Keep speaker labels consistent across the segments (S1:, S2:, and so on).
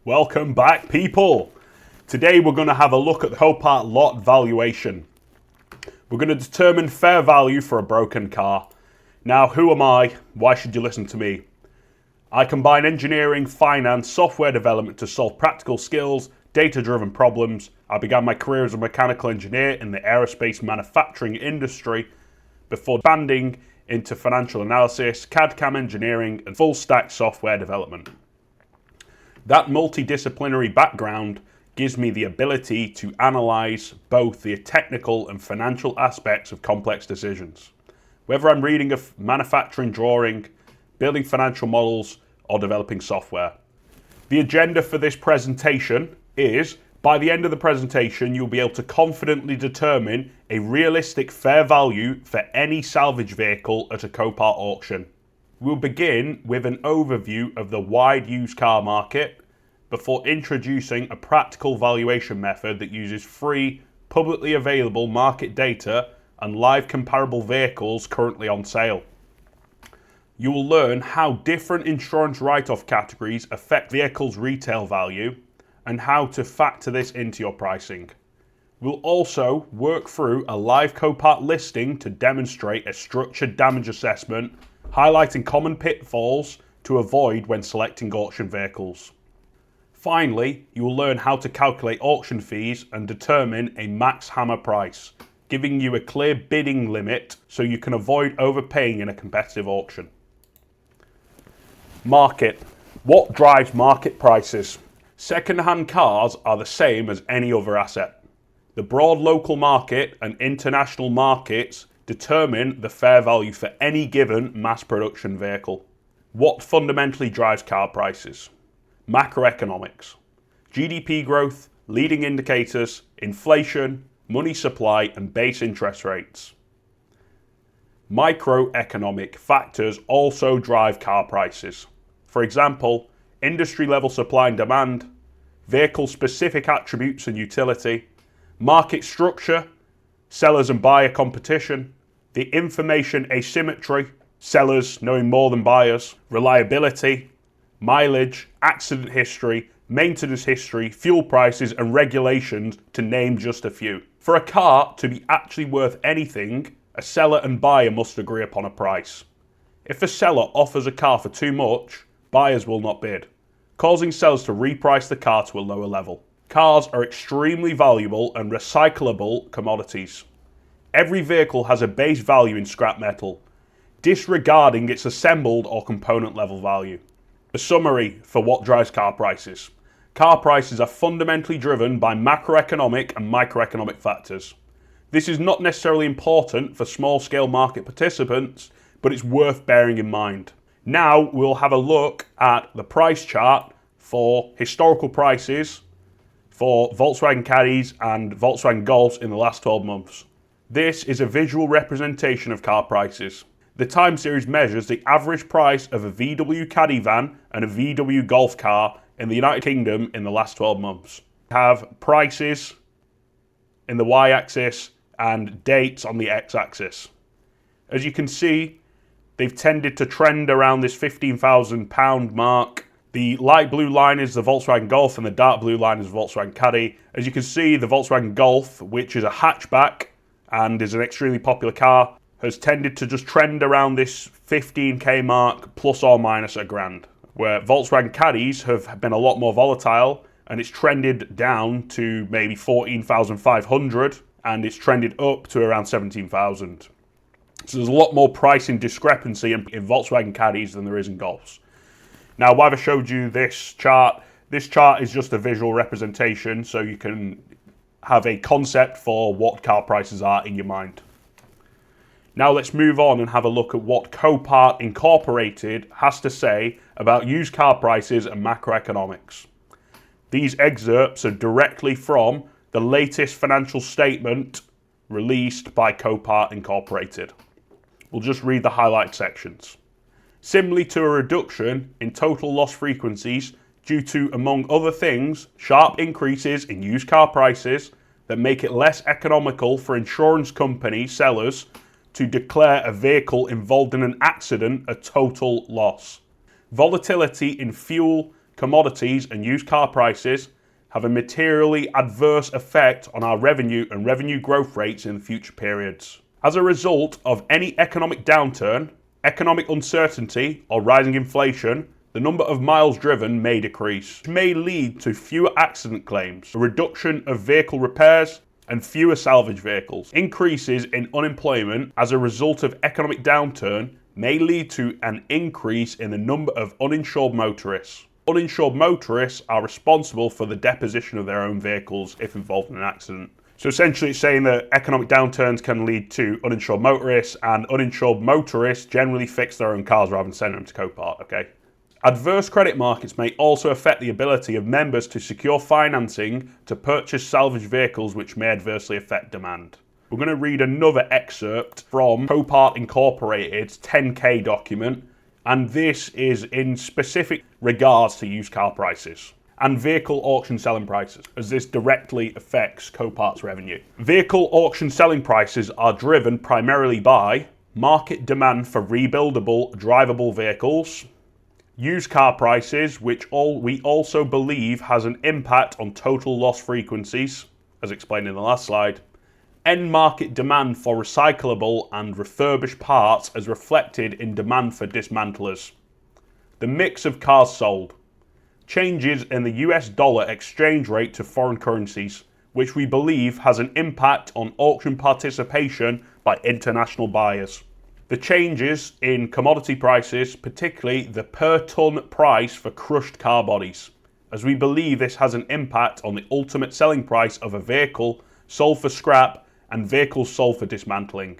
S1: Welcome back, people. Today we're going to have a look at the Copart lot valuation. We're going to determine fair value for a broken car. Now, who am I? Why should you listen to me? I combine engineering, finance, software development to solve practical skills, data-driven problems. I began my career as a mechanical engineer in the aerospace manufacturing industry before expanding into financial analysis, CAD/CAM engineering, and full-stack software development. That multidisciplinary background gives me the ability to analyze both the technical and financial aspects of complex decisions. Whether I'm reading a manufacturing drawing, building financial models, or developing software. The agenda for this presentation is, by the end of the presentation, you'll be able to confidently determine a realistic fair value for any salvage vehicle at a Copart auction. We'll begin with an overview of the wide used car market before introducing a practical valuation method that uses free, publicly available market data and live comparable vehicles currently on sale. You will learn how different insurance write-off categories affect vehicles' retail value and how to factor this into your pricing. We'll also work through a live Copart listing to demonstrate a structured damage assessment, highlighting common pitfalls to avoid when selecting auction vehicles. Finally, you will learn how to calculate auction fees and determine a max hammer price, giving you a clear bidding limit so you can avoid overpaying in a competitive auction. Market. What drives market prices? Second-hand cars are the same as any other asset. The broad local market and international markets determine the fair value for any given mass production vehicle. What fundamentally drives car prices? Macroeconomics. GDP growth, leading indicators, inflation, money supply, and base interest rates. Microeconomic factors also drive car prices. For example, industry level supply and demand, vehicle specific attributes and utility, market structure, sellers and buyer competition, the information asymmetry, sellers knowing more than buyers, reliability, mileage, accident history, maintenance history, fuel prices and regulations, to name just a few. For a car to be actually worth anything, a seller and buyer must agree upon a price. If a seller offers a car for too much, buyers will not bid, causing sellers to reprice the car to a lower level. Cars are extremely valuable and recyclable commodities. Every vehicle has a base value in scrap metal, disregarding its assembled or component level value. A summary for what drives car prices. Car prices are fundamentally driven by macroeconomic and microeconomic factors. This is not necessarily important for small-scale market participants, but it's worth bearing in mind. Now we'll have a look at the price chart for historical prices for Volkswagen Caddies and Volkswagen Golfs in the last 12 months. This is a visual representation of car prices. The time series measures the average price of a VW Caddy van and a VW Golf car in the United Kingdom in the last 12 months. We have prices in the y-axis and dates on the x-axis. As you can see, they've tended to trend around this £15,000 mark. The light blue line is the Volkswagen Golf and the dark blue line is the Volkswagen Caddy. As you can see, the Volkswagen Golf, which is a hatchback and is an extremely popular car, has tended to just trend around this 15k mark plus or minus a grand, where Volkswagen Caddies have been a lot more volatile and it's trended down to maybe 14,500 and it's trended up to around 17,000. So there's a lot more pricing discrepancy in Volkswagen Caddies than there is in Golfs. Now, why have I showed you this chart? This chart is just a visual representation so you can have a concept for what car prices are in your mind. Now let's move on and have a look at what Copart Incorporated has to say about used car prices and macroeconomics. These excerpts are directly from the latest financial statement released by Copart Incorporated. We'll just read the highlight sections. Similarly to a reduction in total loss frequencies due to, among other things, sharp increases in used car prices that make it less economical for insurance company sellers to declare a vehicle involved in an accident a total loss. Volatility in fuel, commodities and used car prices have a materially adverse effect on our revenue and revenue growth rates in future periods. As a result of any economic downturn, economic uncertainty, or rising inflation, the number of miles driven may decrease, which may lead to fewer accident claims, a reduction of vehicle repairs, and fewer salvage vehicles. Increases in unemployment as a result of economic downturn may lead to an increase in the number of uninsured motorists. Uninsured motorists are responsible for the deposition of their own vehicles if involved in an accident. So essentially it's saying that economic downturns can lead to uninsured motorists, and uninsured motorists generally fix their own cars rather than sending them to Copart, okay? Adverse credit markets may also affect the ability of members to secure financing to purchase salvage vehicles, which may adversely affect demand. We're going to read another excerpt from Copart Incorporated's 10K document, and this is in specific regards to used car prices and vehicle auction selling prices, as this directly affects Copart's revenue. Vehicle auction selling prices are driven primarily by market demand for rebuildable, drivable vehicles, used car prices, which we also believe has an impact on total loss frequencies, as explained in the last slide, end market demand for recyclable and refurbished parts as reflected in demand for dismantlers, the mix of cars sold, changes in the US dollar exchange rate to foreign currencies, which we believe has an impact on auction participation by international buyers, the changes in commodity prices, particularly the per tonne price for crushed car bodies, as we believe this has an impact on the ultimate selling price of a vehicle sold for scrap and vehicles sold for dismantling.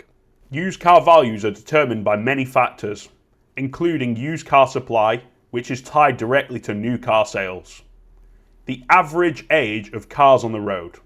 S1: Used car values are determined by many factors, including used car supply, which is tied directly to new car sales, the average age of cars on the road.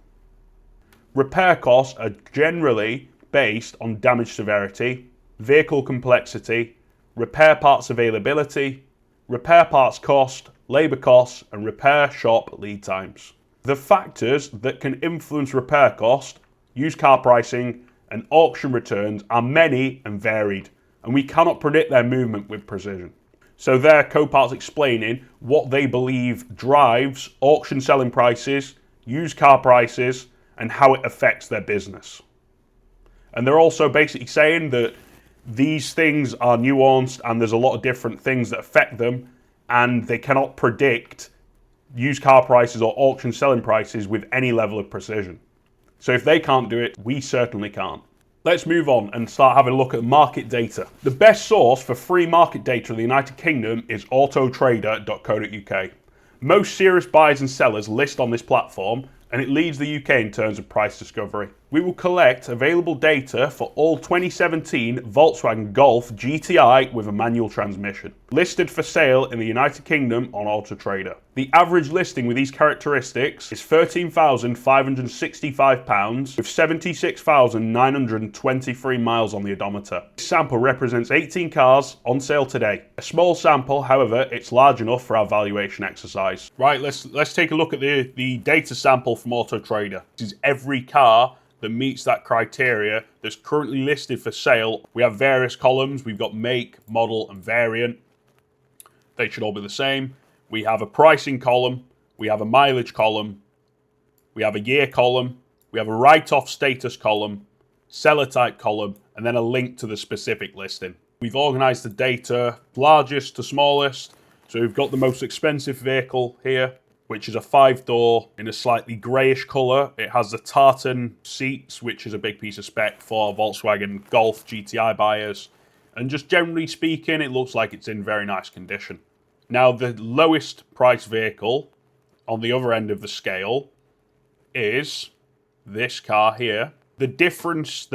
S1: Repair costs are generally based on damage severity, vehicle complexity, repair parts availability, repair parts cost, labour costs, and repair shop lead times. The factors that can influence repair cost, used car pricing, and auction returns are many and varied, and we cannot predict their movement with precision. So there, Copart's explaining what they believe drives auction selling prices, used car prices, and how it affects their business. And they're also basically saying that these things are nuanced and there's a lot of different things that affect them, and they cannot predict used car prices or auction selling prices with any level of precision. So if they can't do it, we certainly can't. Let's move on and start having a look at market data. The best source for free market data in the United Kingdom is AutoTrader.co.uk. Most serious buyers and sellers list on this platform, and it leads the UK in terms of price discovery. We will collect available data for all 2017 Volkswagen Golf GTI with a manual transmission, listed for sale in the United Kingdom on AutoTrader. The average listing with these characteristics is £13,565 with 76,923 miles on the odometer. This sample represents 18 cars on sale today. A small sample, however, it's large enough for our valuation exercise. Right, let's take a look at the data sample from AutoTrader. This is every car that meets that criteria that's currently listed for sale. We have various columns. We've got make, model, and variant. They should all be the same. We have a pricing column. We have a mileage column. We have a year column. We have a write-off status column, seller type column, and then a link to the specific listing. We've organized the data largest to smallest. So we've got the most expensive vehicle here, which is a 5-door in a slightly greyish colour. It has the tartan seats, which is a big piece of spec for Volkswagen Golf GTI buyers. And just generally speaking, it looks like it's in very nice condition. Now, the lowest price vehicle on the other end of the scale is this car here. The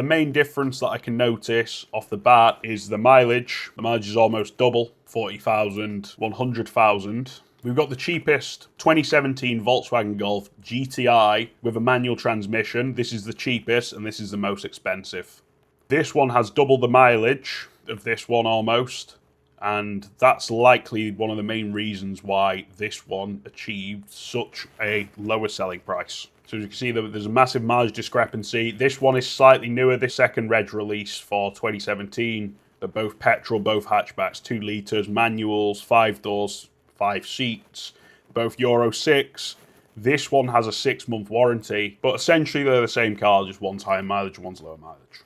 S1: main difference that I can notice off the bat is the mileage. The mileage is almost double, 40,000, 100,000. We've got the cheapest 2017 Volkswagen Golf GTI with a manual transmission. This is the cheapest and this is the most expensive. This one has double the mileage of this one almost, and that's likely one of the main reasons why this one achieved such a lower selling price. So as you can see, there's a massive mileage discrepancy. This one is slightly newer, this second reg release for 2017. They're both petrol, both hatchbacks, 2 litres, manuals, 5 doors, 5 seats. both Euro 6. This one has a 6-month warranty, but essentially they're the same car, just one's higher mileage and one's lower mileage.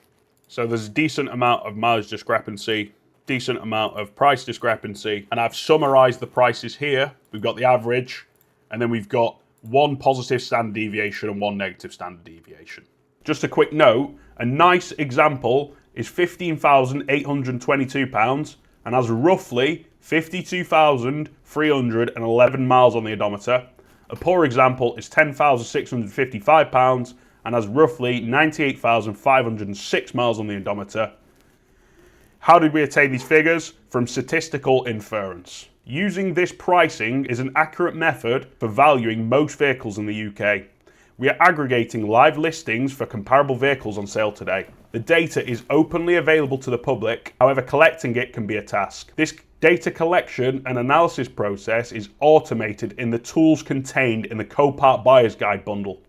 S1: So there's a decent amount of mileage discrepancy, decent amount of price discrepancy, and I've summarized the prices here. We've got the average, and then we've got one positive standard deviation and one negative standard deviation. Just a quick note, a nice example is £15,822 and has roughly 52,311 miles on the odometer. A poor example is £10,655 and has roughly 98,506 miles on the odometer. How did we attain these figures? From statistical inference. Using this pricing is an accurate method for valuing most vehicles in the UK. We are aggregating live listings for comparable vehicles on sale today. The data is openly available to the public, however collecting it can be a task. This data collection and analysis process is automated in the tools contained in the Copart Buyer's Guide bundle.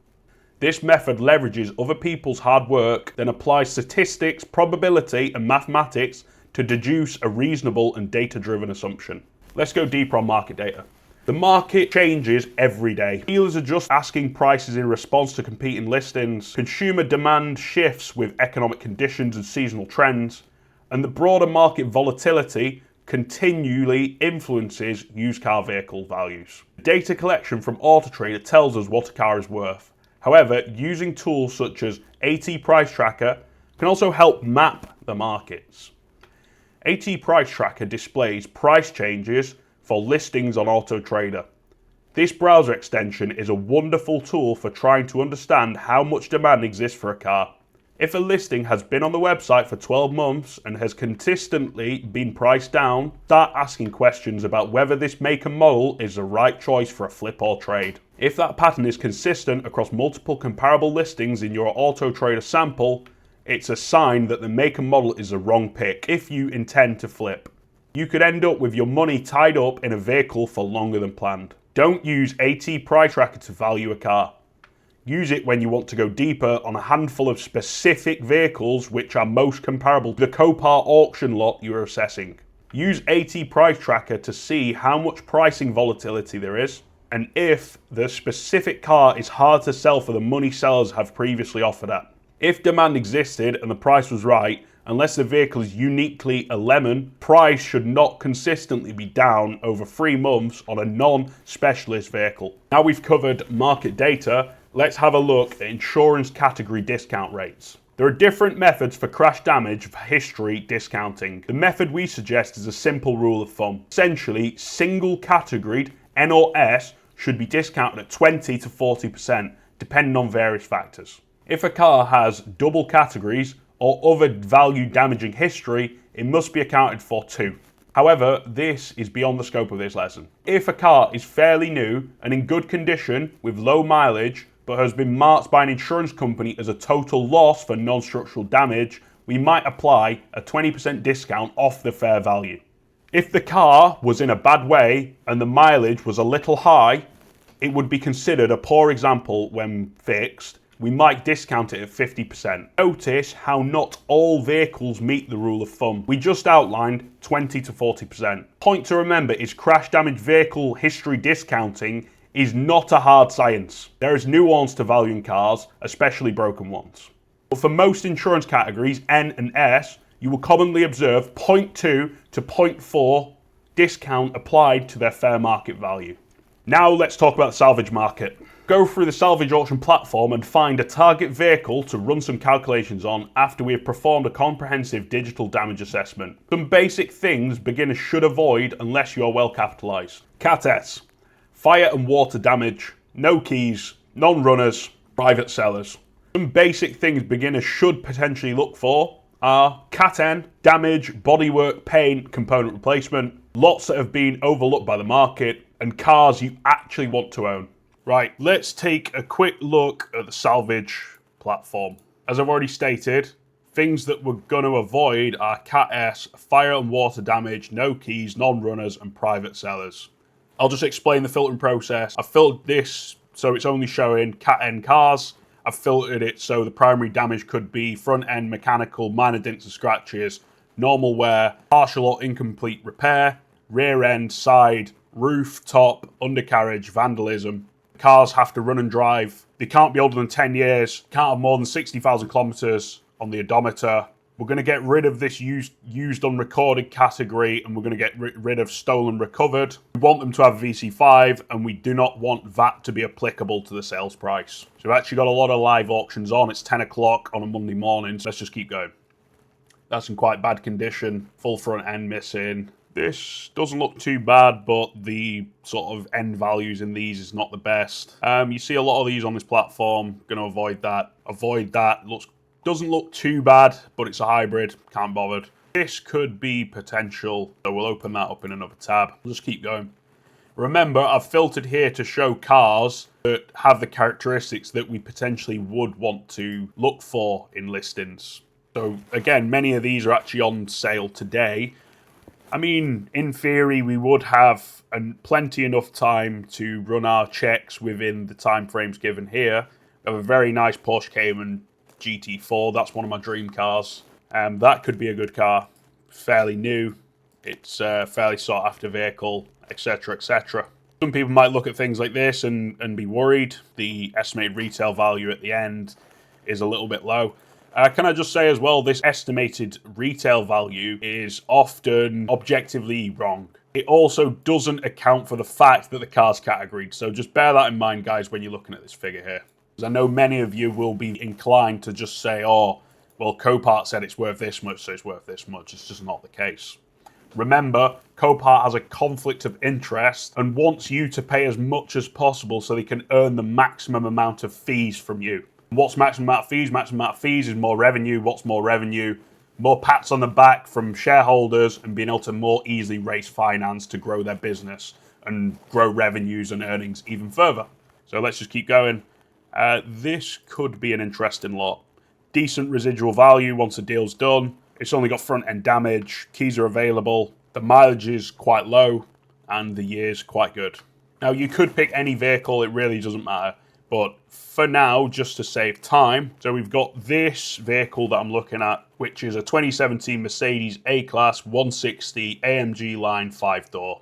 S1: This method leverages other people's hard work, then applies statistics, probability and mathematics to deduce a reasonable and data-driven assumption. Let's go deeper on market data. The market changes every day. Dealers are just asking prices in response to competing listings. Consumer demand shifts with economic conditions and seasonal trends. And the broader market volatility continually influences used car vehicle values. Data collection from AutoTrader tells us what a car is worth. However, using tools such as AT Price Tracker can also help map the markets. AT Price Tracker displays price changes for listings on AutoTrader. This browser extension is a wonderful tool for trying to understand how much demand exists for a car. If a listing has been on the website for 12 months and has consistently been priced down, start asking questions about whether this make and model is the right choice for a flip or trade. If that pattern is consistent across multiple comparable listings in your AutoTrader sample, it's a sign that the make and model is the wrong pick if you intend to flip. You could end up with your money tied up in a vehicle for longer than planned. Don't use AT Price Tracker to value a car. Use it when you want to go deeper on a handful of specific vehicles which are most comparable to the Copart auction lot you are assessing. Use AT Price Tracker to see how much pricing volatility there is, and if the specific car is hard to sell for the money sellers have previously offered at. If demand existed and the price was right, unless the vehicle is uniquely a lemon, price should not consistently be down over 3 months on a non-specialist vehicle. Now we've covered market data, let's have a look at insurance category discount rates. There are different methods for crash damage history discounting. The method we suggest is a simple rule of thumb. Essentially, single categoried N or S should be discounted at 20 to 40%, depending on various factors. If a car has double categories or other value damaging history, it must be accounted for too. However, this is beyond the scope of this lesson. If a car is fairly new and in good condition with low mileage, but has been marked by an insurance company as a total loss for non-structural damage, we might apply a 20% discount off the fair value. If the car was in a bad way and the mileage was a little high, it would be considered a poor example when fixed. We might discount it at 50%. Notice how not all vehicles meet the rule of thumb. We just outlined 20 to 40%. Point to remember is crash damage vehicle history discounting is not a hard science. There is nuance to valuing cars, especially broken ones. But for most insurance categories, N and S, you will commonly observe 0.2 to 0.4 discount applied to their fair market value. Now let's talk about the salvage market. Go through the Salvage auction platform and find a target vehicle to run some calculations on after we have performed a comprehensive digital damage assessment. Some basic things beginners should avoid unless you are well capitalised. Cat S, fire and water damage, no keys, non-runners, private sellers. Some basic things beginners should potentially look for are Cat N, damage, bodywork, paint, component replacement, lots that have been overlooked by the market, and cars you actually want to own. Right, let's take a quick look at the Salvage platform. As I've already stated, things that we're going to avoid are Cat S, fire and water damage, no keys, non-runners, and private sellers. I'll just explain the filtering process. I've filtered this so it's only showing Cat N cars. I've filtered it so the primary damage could be front end mechanical, minor dents and scratches, normal wear, partial or incomplete repair, rear end, side, roof, top, undercarriage, vandalism. Cars have to run and drive. They can't be older than 10 years, can't have more than 60,000 kilometers on the odometer. We're going to get rid of this used unrecorded category, and we're going to get rid of stolen recovered. We want them to have VC5, and we do not want VAT to be applicable to the sales price. So we've actually got a lot of live auctions on. It's 10 o'clock on a Monday morning, so let's just keep going. That's in quite bad condition. Full front end missing. This doesn't look too bad, but the sort of end values in these is not the best. You see a lot of these on this platform. Going to avoid that. Avoid that. Doesn't look too bad, but it's a hybrid. Can't bothered. This could be potential, so we'll open that up in another tab. We'll just keep going. Remember, I've filtered here to show cars that have the characteristics that we potentially would want to look for in listings. So again, many of these are actually on sale today. I mean, in theory, we would have plenty enough time to run our checks within the time frames given here. We have a very nice Porsche Cayman GT4. That's one of my dream cars. That could be a good car. Fairly new. It's a fairly sought after vehicle, etc., etc. Some people might look at things like this and be worried. The estimated retail value at the end is a little bit low. Can I just say as well, this estimated retail value is often objectively wrong. It also doesn't account for the fact that the car's categoried. So just bear that in mind, guys, when you're looking at this figure here. Because I know many of you will be inclined to just say, oh, well, Copart said it's worth this much, so it's worth this much. It's just not the case. Remember, Copart has a conflict of interest and wants you to pay as much as possible so they can earn the maximum amount of fees from you. What's maximum amount of fees? Maximum amount of fees is more revenue. What's more revenue? More pats on the back from shareholders and being able to more easily raise finance to grow their business and grow revenues and earnings even further. So let's just keep going. This could be an interesting lot. Decent residual value once the deal's done. It's only got front end damage. Keys are available. The mileage is quite low and the year's quite good. Now you could pick any vehicle. It really doesn't matter. But for now, just to save time, so we've got this vehicle that I'm looking at, which is a 2017 Mercedes A-Class 160 AMG line 5-door.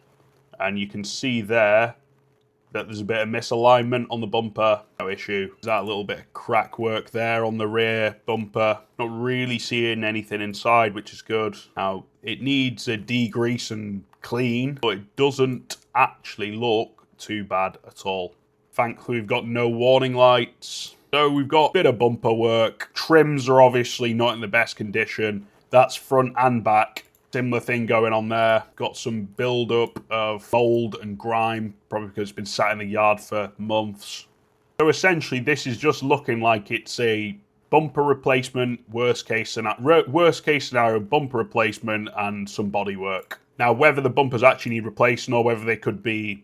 S1: And you can see there that there's a bit of misalignment on the bumper. No issue. There's that little bit of crack work there on the rear bumper. Not really seeing anything inside, which is good. Now, it needs a degrease and clean, but it doesn't actually look too bad at all. Thankfully, we've got no warning lights. So we've got a bit of bumper work. Trims are obviously not in the best condition. That's front and back. Similar thing going on there. Got some build-up of mold and grime, probably because it's been sat in the yard for months. So essentially, this is just looking like it's a bumper replacement, worst case scenario, bumper replacement and some body work. Now, whether the bumpers actually need replacing or whether they could be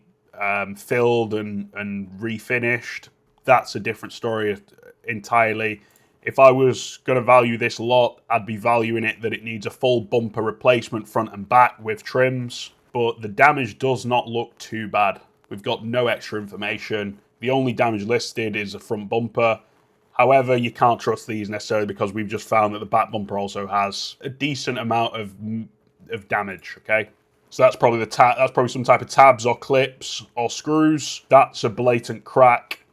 S1: filled and refinished, that's a different story entirely. If I was going to value this lot, I'd be valuing it that it needs a full bumper replacement front and back with trims, but the damage does not look too bad. We've got no extra information. The only damage listed is a front bumper. However, you can't trust these necessarily because we've just found that the back bumper also has a decent amount of damage, okay? So that's probably that's probably some type of tabs or clips or screws. That's a blatant crack,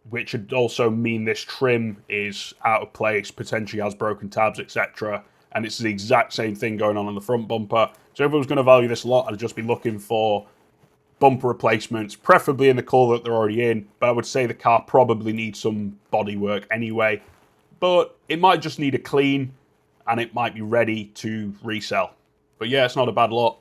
S1: which would also mean this trim is out of place, potentially has broken tabs, etc. And it's the exact same thing going on the front bumper. So if I was going to value this a lot, I'd just be looking for bumper replacements, preferably in the colour that they're already in. But I would say the car probably needs some body work anyway. But it might just need a clean, and it might be ready to resell. But yeah, it's not a bad lot.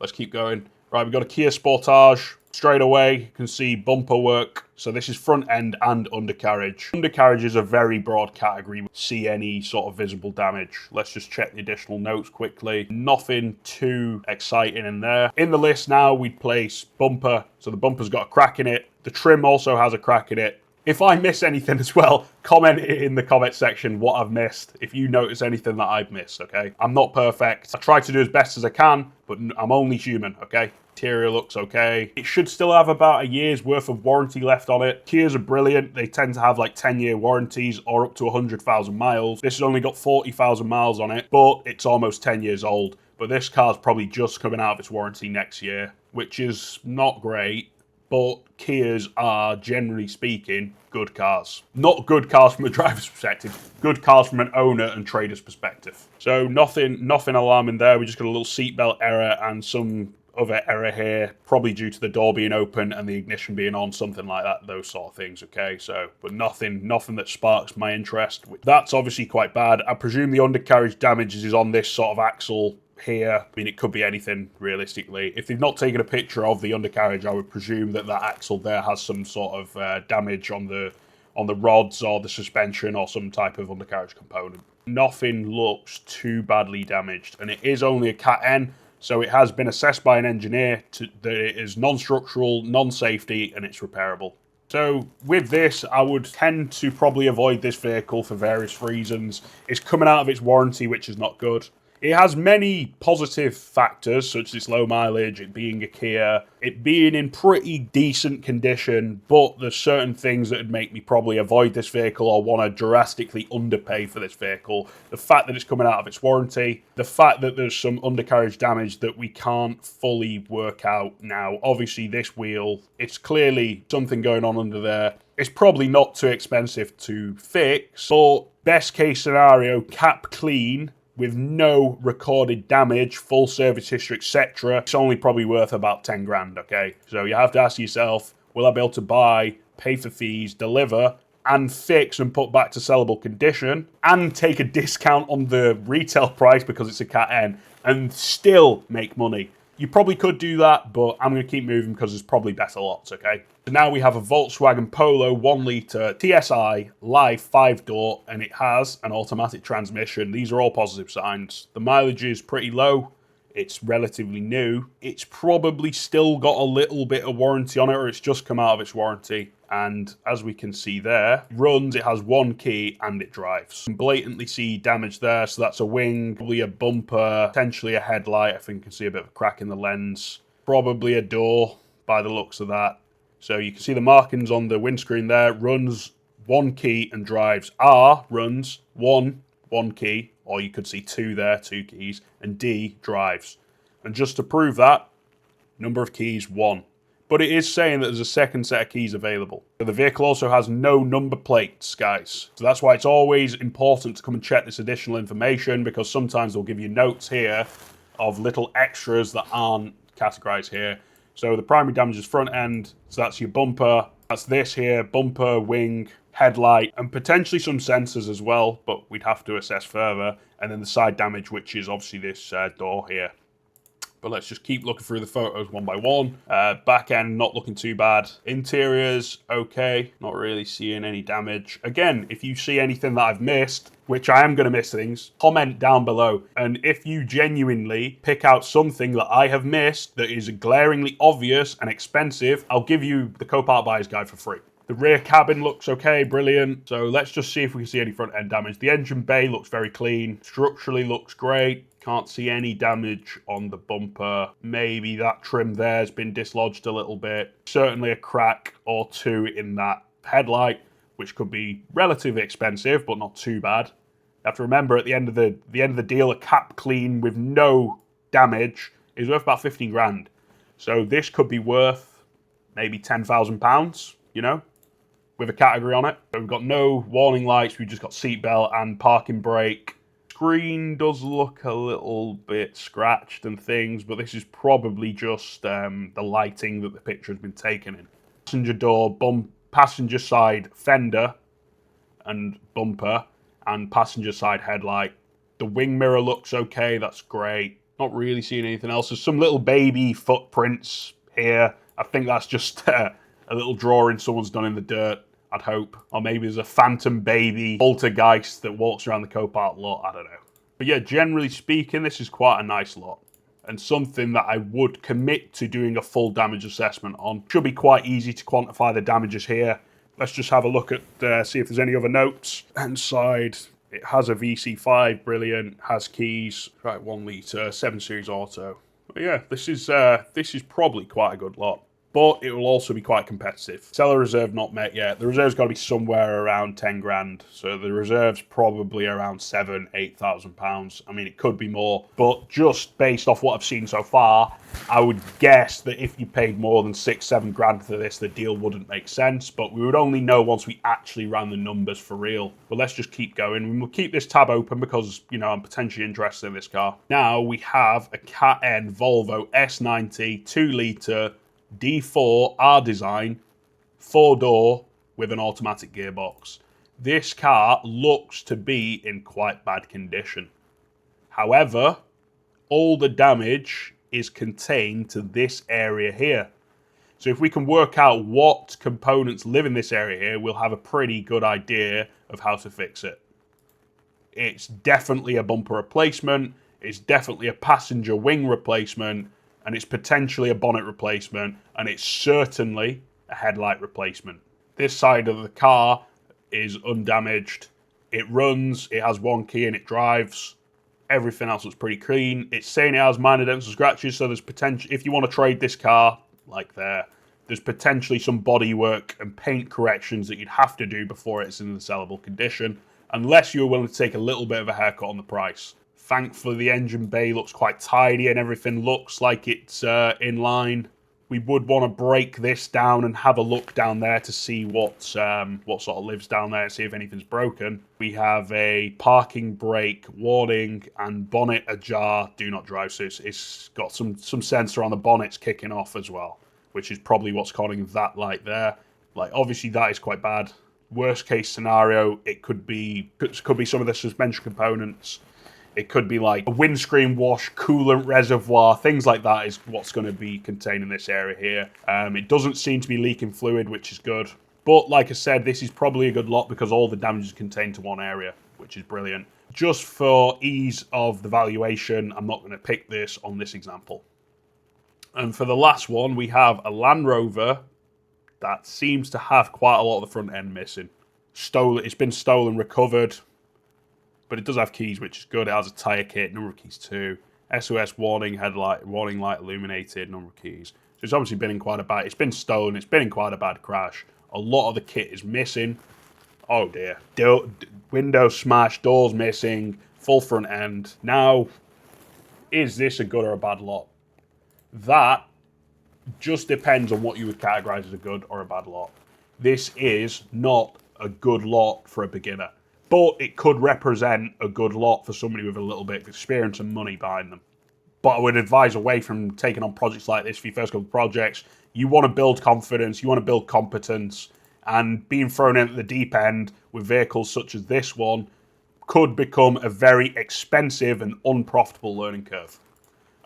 S1: Let's keep going. Right, we've got a Kia Sportage. Straight away, you can see bumper work. So this is front end and undercarriage. Undercarriage is a very broad category. See any sort of visible damage. Let's just check the additional notes quickly. Nothing too exciting in there. In the list now, we'd place bumper. So the bumper's got a crack in it. The trim also has a crack in it. If I miss anything as well, comment it in the comment section what I've missed. If you notice anything that I've missed, okay? I'm not perfect. I try to do as best as I can, but I'm only human, okay? Interior looks okay. It should still have about a year's worth of warranty left on it. Kias are brilliant. They tend to have like 10-year warranties or up to 100,000 miles. This has only got 40,000 miles on it, but it's almost 10 years old. But this car's probably just coming out of its warranty next year. which is not great, but Kias are, generally speaking, good cars. Not good cars from a driver's perspective, good cars from an owner and trader's perspective. So nothing alarming there. We just got a little seatbelt error and some other error here, probably due to the door being open and the ignition being on, something like that, those sort of things, okay? So, but nothing that sparks my interest. That's obviously quite bad. I presume the undercarriage damage is on this sort of axle here. I mean, it could be anything, realistically. If they've not taken a picture of the undercarriage, I would presume that that axle there has some sort of damage on the rods or the suspension or some type of undercarriage component. Nothing looks too badly damaged, and it is only a Cat N, so it has been assessed by an engineer that it is non-structural, non-safety, and it's repairable. So with this, I would tend to probably avoid this vehicle for various reasons. It's coming out of its warranty, which is not good. It has many positive factors, such as its low mileage, it being a Kia, it being in pretty decent condition, but there's certain things that would make me probably avoid this vehicle or want to drastically underpay for this vehicle. The fact that it's coming out of its warranty, the fact that there's some undercarriage damage that we can't fully work out now. Obviously, this wheel, it's clearly something going on under there. It's probably not too expensive to fix, but best case scenario, cap clean, with no recorded damage, full service history, etc. It's only probably worth about 10 grand, okay? So you have to ask yourself, will I be able to buy, pay for fees, deliver, and fix and put back to sellable condition, and take a discount on the retail price because it's a Cat N, and still make money? You probably could do that, but I'm going to keep moving because there's probably better lots, okay? So now we have a Volkswagen Polo 1 litre TSI Live 5-door, and it has an automatic transmission. These are all positive signs. The mileage is pretty low. It's relatively new. It's probably still got a little bit of warranty on it, or it's just come out of its warranty. And as we can see there, it runs, it has one key, and it drives. You can blatantly see damage there, so that's a wing, probably a bumper, potentially a headlight. I think you can see a bit of a crack in the lens. Probably a door, by the looks of that. So you can see the markings on the windscreen there. Runs one key and drives. R runs one key, or you could see two there, two keys, and D drives. And just to prove that, number of keys, 1. But it is saying that there's a second set of keys available. So the vehicle also has no number plates, guys. So that's why it's always important to come and check this additional information, because sometimes they'll give you notes here of little extras that aren't categorized here. So the primary damage is front end, so that's your bumper. That's this here, bumper, wing, headlight, and potentially some sensors as well, but we'd have to assess further. And then the side damage, which is obviously this door here. But let's just keep looking through the photos one by one. Back end, not looking too bad. Interiors, okay. Not really seeing any damage. Again, if you see anything that I've missed, which I am going to miss things, comment down below. And if you genuinely pick out something that I have missed that is glaringly obvious and expensive, I'll give you the Copart Buyer's Guide for free. The rear cabin looks okay, brilliant. So let's just see if we can see any front end damage. The engine bay looks very clean. Structurally looks great. Can't see any damage on the bumper. Maybe that trim there has been dislodged a little bit. Certainly a crack or two in that headlight, which could be relatively expensive, but not too bad. You have to remember, at the end of the deal, a cap clean with no damage is worth about 15 grand. So this could be worth maybe £10,000, you know, with a category on it. So we've got no warning lights, we've just got seatbelt and parking brake. Screen does look a little bit scratched and things, but this is probably just the lighting that the picture has been taken in. Passenger door, passenger side fender and bumper, and passenger side headlight. The wing mirror looks okay, that's great. Not really seeing anything else. There's some little baby footprints here. I think that's just a little drawing someone's done in the dirt, I'd hope. Or maybe there's a phantom baby poltergeist that walks around the Copart lot, I don't know. But yeah, generally speaking, this is quite a nice lot. And something that I would commit to doing a full damage assessment on. Should be quite easy to quantify the damages here. Let's just have a look at, see if there's any other notes. Inside, it has a VC5, brilliant, has keys, right, 1 litre, 7 Series Auto. But yeah, this is probably quite a good lot. but it will also be quite competitive. Seller reserve not met yet. The reserve's got to be somewhere around 10 grand. So the reserve's probably around £7,000-8,000. I mean, it could be more, but just based off what I've seen so far, I would guess that if you paid more than 6-7 grand for this, the deal wouldn't make sense, but we would only know once we actually ran the numbers for real. But let's just keep going. And we'll keep this tab open because, you know, I'm potentially interested in this car. Now we have a Cat N Volvo S90 2-litre D4 R design, 4-door with an automatic gearbox. This car looks to be in quite bad condition. However, all the damage is contained to this area here. So if we can work out what components live in this area here, we'll have a pretty good idea of how to fix it. It's definitely a bumper replacement, it's definitely a passenger wing replacement, and it's potentially a bonnet replacement, and it's certainly a headlight replacement. This side of the car is undamaged. It runs, it has one key and it drives. Everything else looks pretty clean. It's saying it has minor dents and scratches, so there's potential, if you want to trade this car, like there's potentially some bodywork and paint corrections that you'd have to do before it's in the sellable condition, unless you're willing to take a little bit of a haircut on the price. Thankfully, the engine bay looks quite tidy and everything looks like it's in line. We would want to break this down and have a look down there to see what sort of lives down there, see if anything's broken. We have a parking brake warning and bonnet ajar, do not drive. So it's got some sensor on the bonnet's kicking off as well, which is probably what's causing that light there. Like, obviously that is quite bad. Worst case scenario, it could be some of the suspension components. It could be like a windscreen wash, coolant reservoir, things like that is what's going to be contained in this area here. It doesn't seem to be leaking fluid, which is good. But like I said, this is probably a good lot because all the damage is contained to one area, which is brilliant. Just for ease of the valuation, I'm not going to pick this on this example. And for the last one, we have a Land Rover that seems to have quite a lot of the front end missing. It's been stolen, recovered. But it does have keys, which is good. It has a tyre kit, number of keys too. SOS warning headlight, warning light illuminated, number of keys. So it's obviously been in quite a bad, it's been stolen, it's been in quite a bad crash. A lot of the kit is missing. Oh dear. Windows smashed, doors missing, full front end. Now, is this a good or a bad lot? That just depends on what you would categorize as a good or a bad lot. This is not a good lot for a beginner. But it could represent a good lot for somebody with a little bit of experience and money behind them. But I would advise away from taking on projects like this for your first couple of projects. You want to build confidence, you want to build competence, and being thrown in at the deep end with vehicles such as this one could become a very expensive and unprofitable learning curve.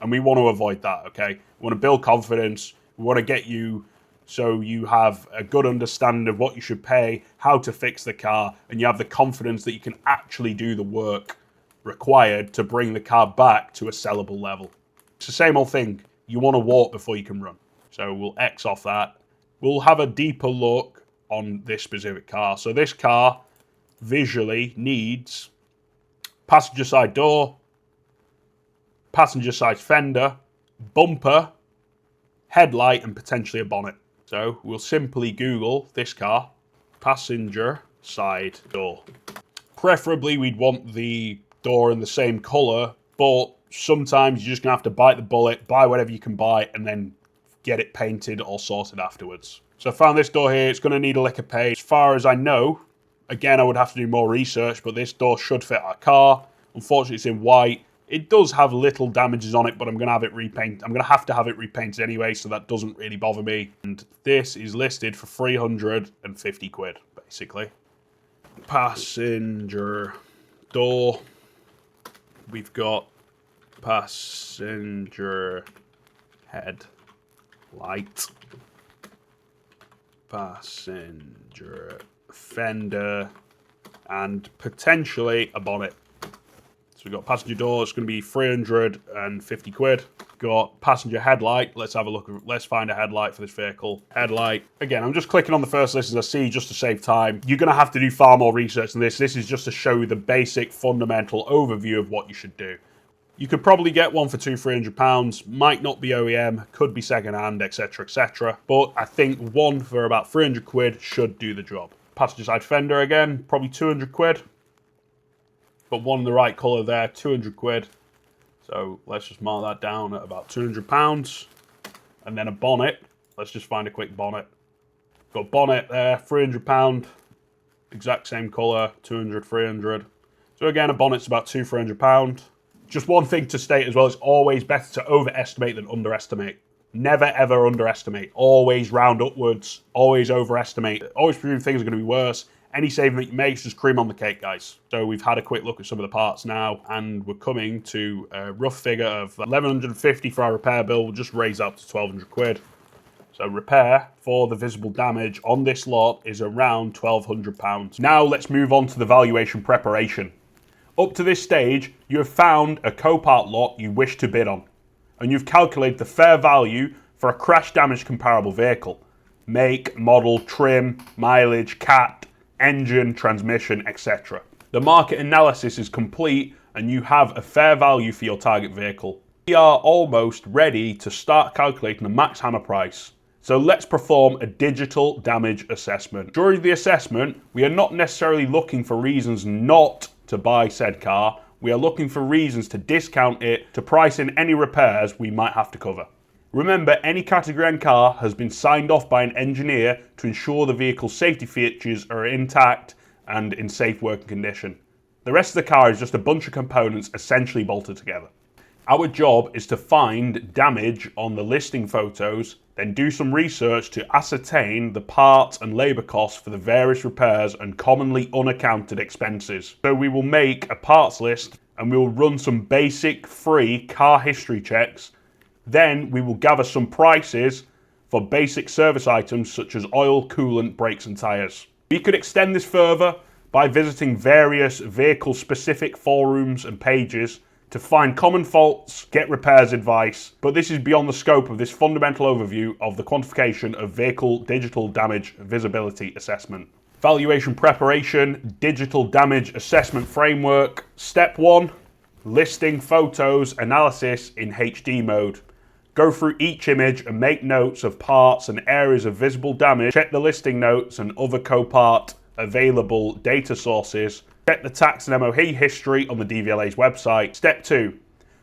S1: And we want to avoid that, okay? We want to build confidence, we want to get you so you have a good understanding of what you should pay, how to fix the car, and you have the confidence that you can actually do the work required to bring the car back to a sellable level. It's the same old thing. You want to walk before you can run. So we'll X off that. We'll have a deeper look on this specific car. So this car visually needs passenger side door, passenger side fender, bumper, headlight, and potentially a bonnet. So we'll simply Google this car, passenger side door. Preferably we'd want the door in the same colour, but sometimes you're just going to have to bite the bullet, buy whatever you can buy, and then get it painted or sorted afterwards. So I found this door here. It's going to need a lick of paint. As far as I know, again, I would have to do more research, but this door should fit our car. Unfortunately, it's in white. It does have little damages on it, but I'm going to have it repainted. I'm going to have to have it repainted anyway, so that doesn't really bother me. And this is listed for 350 quid, basically. Passenger door. We've got passenger headlight. Passenger fender. And potentially a bonnet. So we've got passenger door, it's going to be 350 quid. Got passenger headlight, let's have a look, let's find a headlight for this vehicle. Headlight, again, I'm just clicking on the first list as I see just to save time. You're going to have to do far more research than this. This is just to show you the basic fundamental overview of what you should do. You could probably get one for £200-300, might not be OEM, could be secondhand, etc, etc. But I think one for about 300 quid should do the job. Passenger side fender again, probably 200 quid. But one in the right colour there, 200 quid. So let's just mark that down at about £200. And then a bonnet. Let's just find a quick bonnet. Got bonnet there, £300. Exact same colour, 200, 300. So again, a bonnet's about £200-300. Just one thing to state as well, it's always better to overestimate than underestimate. Never ever underestimate. Always round upwards. Always overestimate. Always presume things are going to be worse. Any saving that you make is just cream on the cake, guys. So we've had a quick look at some of the parts now, and we're coming to a rough figure of 1150 for our repair bill. We'll just raise up to 1200 quid. So repair for the visible damage on this lot is around £1,200. Now let's move on to the valuation preparation. Up to this stage, you have found a Copart lot you wish to bid on, and you've calculated the fair value for a crash damage comparable vehicle. Make, model, trim, mileage, cat, engine, transmission, etc. The market analysis is complete and you have a fair value for your target vehicle. We are almost ready to start calculating the max hammer price. So let's perform a digital damage assessment. During the assessment, we are not necessarily looking for reasons not to buy said car. We are looking for reasons to discount it to price in any repairs we might have to cover. Remember, any Category N car has been signed off by an engineer to ensure the vehicle's safety features are intact and in safe working condition. The rest of the car is just a bunch of components essentially bolted together. Our job is to find damage on the listing photos, then do some research to ascertain the parts and labour costs for the various repairs and commonly unaccounted expenses. So we will make a parts list and we will run some basic free car history checks. Then we will gather some prices for basic service items such as oil, coolant, brakes and tyres. We could extend this further by visiting various vehicle-specific forums and pages to find common faults, get repairs advice, but this is beyond the scope of this fundamental overview of the quantification of vehicle digital damage visibility assessment. Valuation preparation, digital damage assessment framework. Step 1, listing photos analysis in HD mode. Go through each image and make notes of parts and areas of visible damage. Check the listing notes and other Copart available data sources. Check the tax and MOT history on the DVLA's website. Step 2.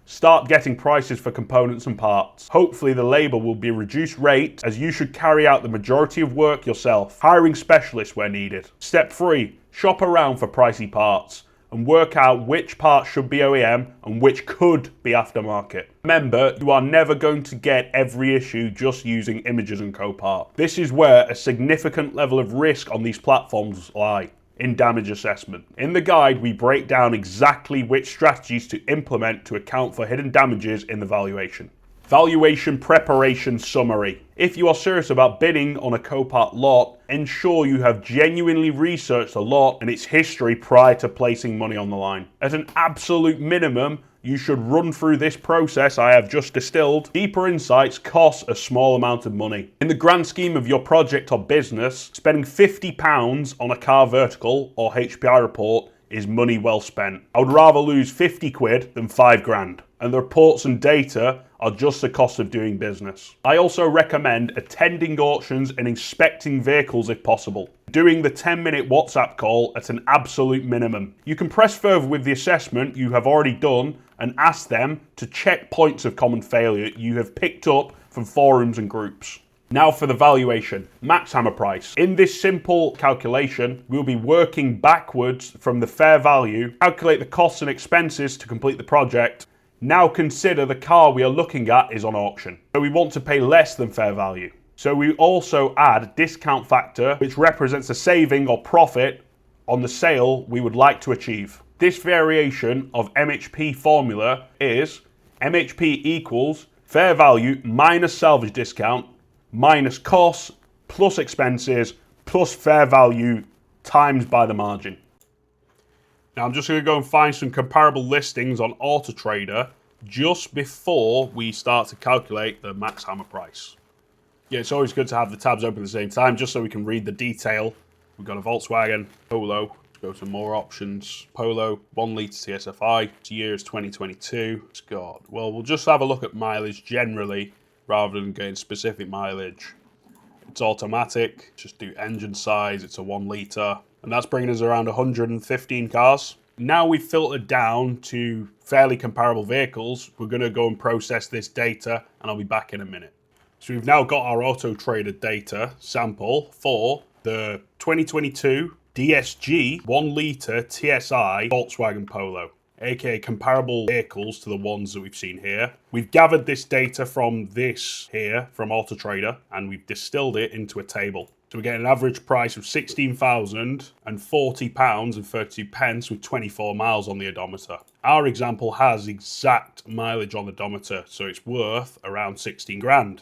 S1: Start getting prices for components and parts. Hopefully the labour will be reduced rate as you should carry out the majority of work yourself, hiring specialists where needed. Step 3. Shop around for pricey parts and work out which parts should be OEM and which could be aftermarket. Remember, you are never going to get every issue just using images and Copart. This is where a significant level of risk on these platforms lie. In damage assessment. In the guide, we break down exactly which strategies to implement to account for hidden damages in the valuation. Valuation preparation summary. If you are serious about bidding on a Copart lot, ensure you have genuinely researched the lot and its history prior to placing money on the line. At an absolute minimum, you should run through this process I have just distilled. Deeper insights cost a small amount of money. In the grand scheme of your project or business, spending £50 on a car vertical or HPI report is money well spent. I would rather lose 50 quid than 5 grand. And the reports and data are just the cost of doing business. I also recommend attending auctions and inspecting vehicles if possible. Doing the 10-minute WhatsApp call at an absolute minimum. You can press further with the assessment you have already done and ask them to check points of common failure you have picked up from forums and groups. Now for the valuation, max hammer price. In this simple calculation, we'll be working backwards from the fair value, calculate the costs and expenses to complete the project. Now consider the car we are looking at is on auction. So we want to pay less than fair value. So we also add a discount factor which represents a saving or profit on the sale we would like to achieve. This variation of MHP formula is MHP equals fair value minus salvage discount minus costs plus expenses plus fair value times by the margin. Now I'm just going to go and find some comparable listings on AutoTrader just before we start to calculate the max hammer price. Yeah, it's always good to have the tabs open at the same time just so we can read the detail. We've got a Volkswagen Polo, Go to more options. Polo, 1 litre TSFI, year is 2022. It's got, well, we'll just have a look at mileage generally rather than getting specific mileage. It's automatic, just do engine size, it's a 1 litre, and that's bringing us around 115 cars. Now we've filtered down to fairly comparable vehicles, we're going to go and process this data, and I'll be back in a minute. So we've now got our AutoTrader data sample for the 2022 DSG 1 litre TSI Volkswagen Polo, aka comparable vehicles to the ones that we've seen here. We've gathered this data from this here, from AutoTrader, and we've distilled it into a table. So we get an average price of £16,040.32 with 24 miles on the odometer. Our example has exact mileage on the odometer, so it's worth around 16 grand.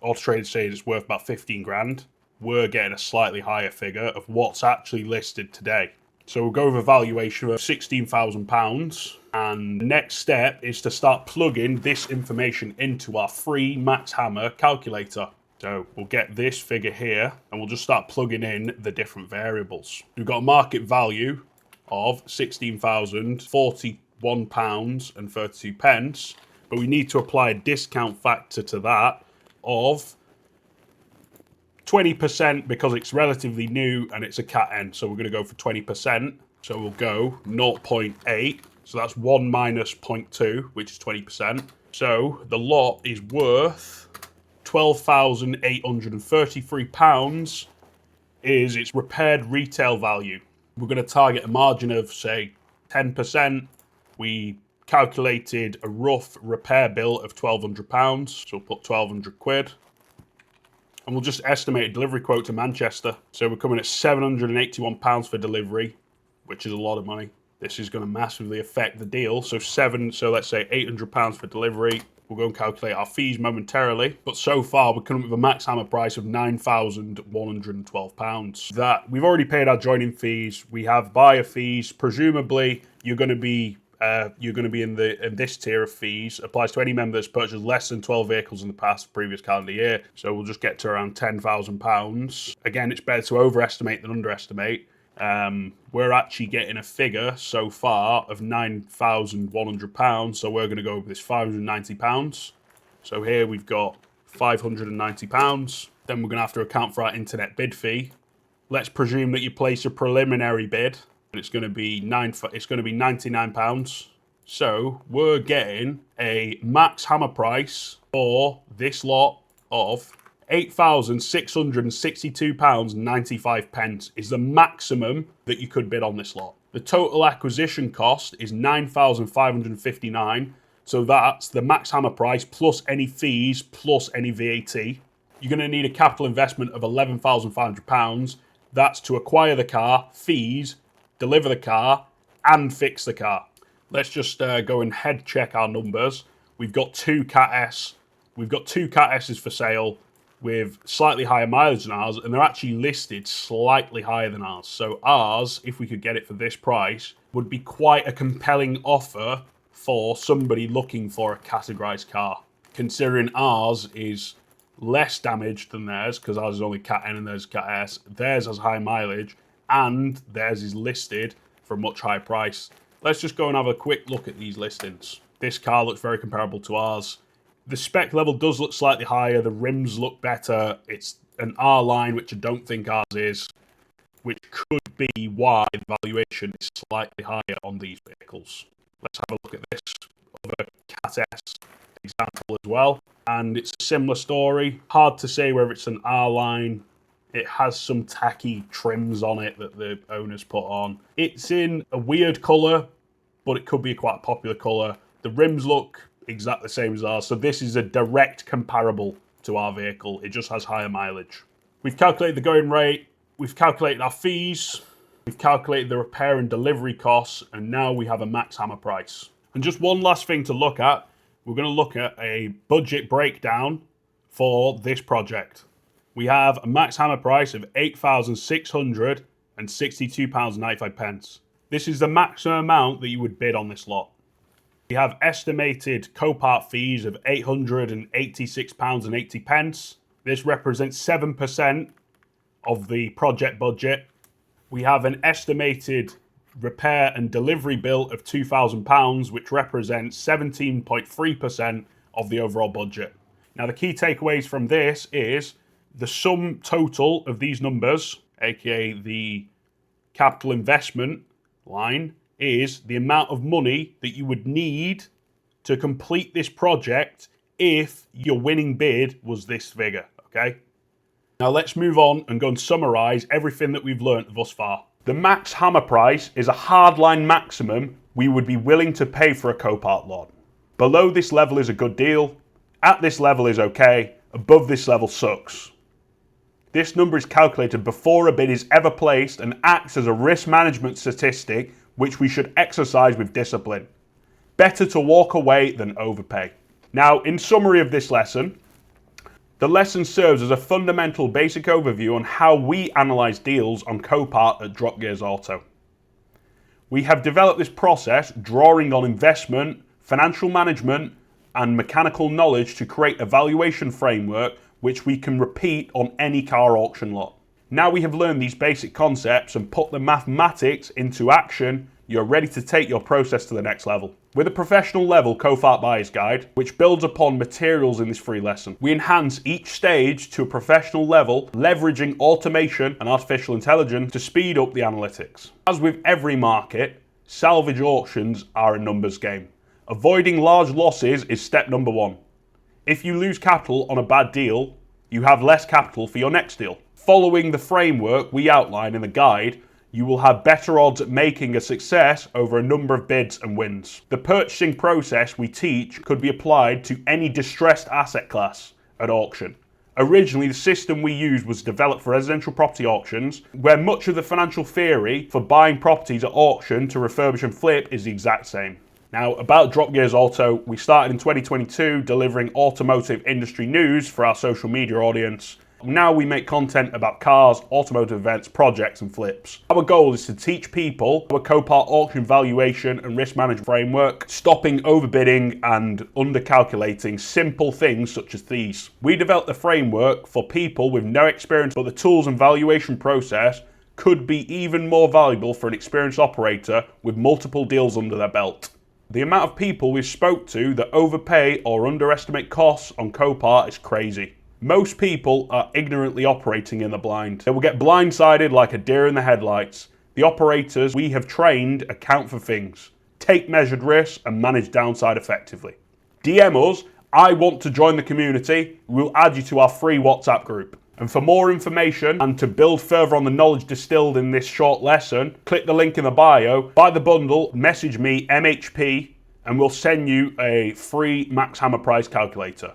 S1: AutoTrader says it's worth about 15 grand. We're getting a slightly higher figure of what's actually listed today. So we'll go with a valuation of £16,000, and the next step is to start plugging this information into our free Max Hammer calculator. So we'll get this figure here, and we'll just start plugging in the different variables. We've got a market value of £16,041.32, but we need to apply a discount factor to that of 20% because it's relatively new and it's a Cat N. So we're going to go for 20%. So we'll go 0.8. So that's 1 minus 0.2, which is 20%. So the lot is worth £12,833 is its repaired retail value. We're going to target a margin of, say, 10%. We calculated a rough repair bill of £1,200. So we'll put 1,200 quid. And we'll just estimate a delivery quote to Manchester. So we're coming at £781 for delivery, which is a lot of money. This is going to massively affect the deal. So let's say £800 for delivery. We'll go and calculate our fees momentarily. But so far, we're coming with a Max Hammer price of £9,112. That we've already paid our joining fees. We have buyer fees. Presumably, you're going to be in this tier of fees. Applies to any member that's purchased less than 12 vehicles in the past previous calendar year. So we'll just get to around £10,000. Again, it's better to overestimate than underestimate. We're actually getting a figure so far of £9,100. So we're going to go with this £590. So here we've got £590. Then we're going to have to account for our internet bid fee. Let's presume that you place a preliminary bid. And it's going to be £99. So we're getting a Max Hammer price for this lot of £8,662.95 is the maximum that you could bid on this lot. The total acquisition cost is £9,559. So that's the Max Hammer price plus any fees plus any VAT. You're going to need a capital investment of £11,500. That's to acquire the car, fees, deliver the car, and fix the car. Let's just go and head check our numbers. We've got two Cat S. We've got two Cat S's for sale with slightly higher mileage than ours, and they're actually listed slightly higher than ours. So ours, if we could get it for this price, would be quite a compelling offer for somebody looking for a categorized car. Considering ours is less damaged than theirs, because ours is only Cat N and theirs is Cat S. Theirs has high mileage, and theirs is listed for a much higher price. Let's just go and have a quick look at these listings. This car looks very comparable to ours. The spec level does look slightly higher. The rims look better. It's an R line, which I don't think ours is, which could be why the valuation is slightly higher on these vehicles. Let's have a look at this other Cat S example as well. And it's a similar story. Hard to say whether it's an R line. It has some tacky trims on it that the owners put on. It's in a weird colour, but it could be quite a popular colour. The rims look exactly the same as ours, so this is a direct comparable to our vehicle. It just has higher mileage. We've calculated the going rate, we've calculated our fees, we've calculated the repair and delivery costs, and now we have a Max Hammer price. And just one last thing to look at, we're going to look at a budget breakdown for this project. We have a Max Hammer price of £8,662.95. This is the maximum amount that you would bid on this lot. We have estimated Copart fees of £886.80. This represents 7% of the project budget. We have an estimated repair and delivery bill of £2,000, which represents 17.3% of the overall budget. Now, the key takeaways from this is the sum total of these numbers, aka the capital investment line, is the amount of money that you would need to complete this project if your winning bid was this figure, okay? Now let's move on and go and summarise everything that we've learnt thus far. The max hammer price is a hardline maximum we would be willing to pay for a Copart lot. Below this level is a good deal, at this level is okay, above this level sucks. This number is calculated before a bid is ever placed and acts as a risk management statistic which we should exercise with discipline. Better to walk away than overpay. Now, in summary of this lesson, the lesson serves as a fundamental basic overview on how we analyse deals on Copart at Drop Gears Auto. We have developed this process drawing on investment, financial management and mechanical knowledge to create a valuation framework which we can repeat on any car auction lot. Now we have learned these basic concepts and put the mathematics into action, you're ready to take your process to the next level. With a professional level Copart Buyer's Guide, which builds upon materials in this free lesson, we enhance each stage to a professional level, leveraging automation and artificial intelligence to speed up the analytics. As with every market, salvage auctions are a numbers game. Avoiding large losses is step number one. If you lose capital on a bad deal, you have less capital for your next deal. Following the framework we outline in the guide, you will have better odds at making a success over a number of bids and wins. The purchasing process we teach could be applied to any distressed asset class at auction. Originally, the system we used was developed for residential property auctions, where much of the financial theory for buying properties at auction to refurbish and flip is the exact same. Now, about Drop Gears Auto, we started in 2022 delivering automotive industry news for our social media audience. Now we make content about cars, automotive events, projects and flips. Our goal is to teach people our Copart auction valuation and risk management framework, stopping overbidding and undercalculating simple things such as these. We developed the framework for people with no experience, but the tools and valuation process could be even more valuable for an experienced operator with multiple deals under their belt. The amount of people we spoke to that overpay or underestimate costs on Copart is crazy. Most people are ignorantly operating in the blind. They will get blindsided like a deer in the headlights. The operators we have trained account for things, take measured risks and manage downside effectively. DM us, I want to join the community. We'll add you to our free WhatsApp group. And for more information and to build further on the knowledge distilled in this short lesson, click the link in the bio, buy the bundle, message me MHP, and we'll send you a free max hammer price calculator.